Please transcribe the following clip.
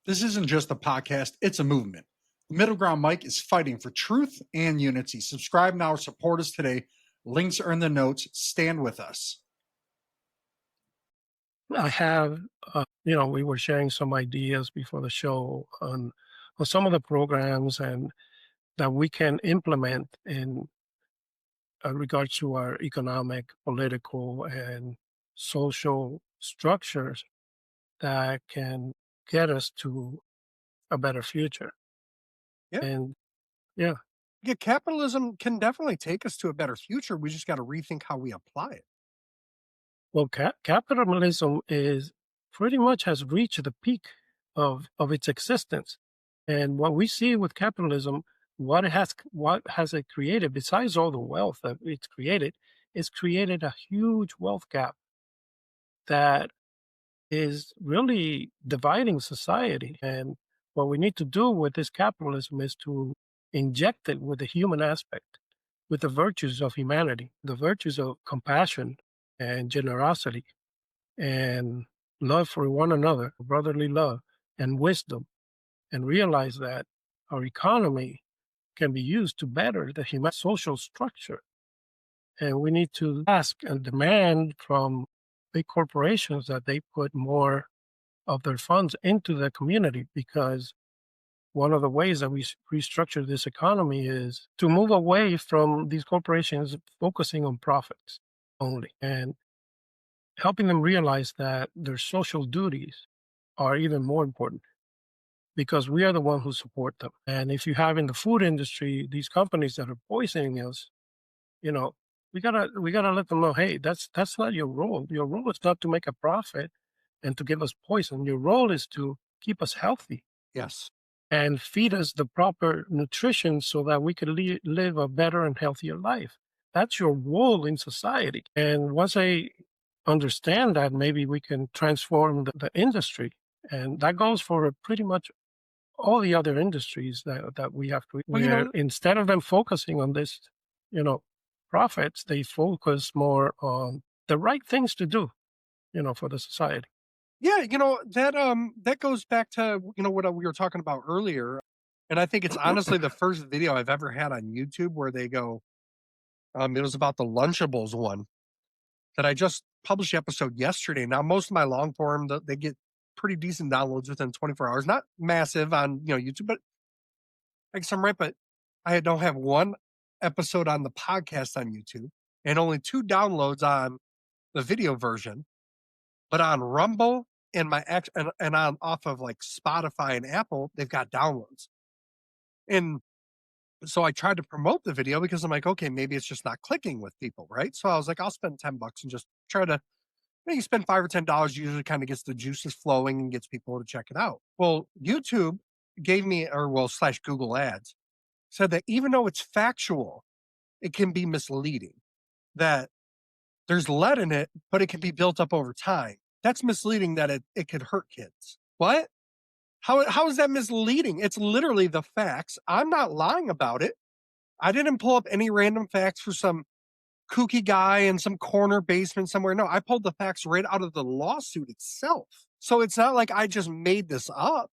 This isn't just a podcast, it's a movement. The Middle Ground Mike is fighting for truth and unity. Subscribe now or support us today. Links are in the notes. Stand with us. I have, we were sharing some ideas before the show on some of the programs and that we can implement in regards to our economic, political, and social structures that can get us to a better future. Yeah. And yeah, Yeah, capitalism can definitely take us to a better future. We just got to rethink how we apply it. well, capitalism is pretty much has reached the peak of its existence. And what we see with capitalism, what has it created besides all the wealth that it's created a huge wealth gap that is really dividing society. And what we need to do with this capitalism is to inject it with the human aspect, with the virtues of humanity, the virtues of compassion and generosity and love for one another, brotherly love and wisdom, and realize that our economy can be used to better the human social structure. And we need to ask and demand from big corporations that they put more of their funds into the community, because one of the ways that we restructure this economy is to move away from these corporations focusing on profits only and helping them realize that their social duties are even more important, because we are the one who support them. And if you have in the food industry these companies that are poisoning us, you know, we gotta let them know, hey, that's not your role. Your role is not to make a profit and to give us poison. Your role is to keep us healthy Yes. and feed us the proper nutrition so that we can live a better and healthier life. That's your role in society. And once I understand that, maybe we can transform the industry. And that goes for pretty much all the other industries that we have to, where instead of them focusing on this, profits, they focus more on the right things to do, for the society. Yeah, that goes back to what we were talking about earlier, and I think it's honestly the first video I've ever had on YouTube where they go. It was about the Lunchables one that I just published the episode yesterday. Now, most of my long form they get pretty decent downloads within 24 hours. Not massive on YouTube, but like some right. But I don't have one episode on the podcast on YouTube, and only 2 downloads on the video version. But on Rumble and and on off of like Spotify and Apple, they've got downloads. And so I tried to promote the video because I'm like, okay, maybe it's just not clicking with people, right? So I was like, I'll spend $10 and just try to. You spend $5 or $10 usually kind of gets the juices flowing and gets people to check it out. Well, YouTube gave me, slash Google Ads said that even though it's factual, it can be misleading. That there's lead in it, but it can be built up over time. That's misleading, that it could hurt kids. What? How is that misleading? It's literally the facts. I'm not lying about it. I didn't pull up any random facts for some kooky guy in some corner basement somewhere. No, I pulled the facts right out of the lawsuit itself. So it's not like I just made this up.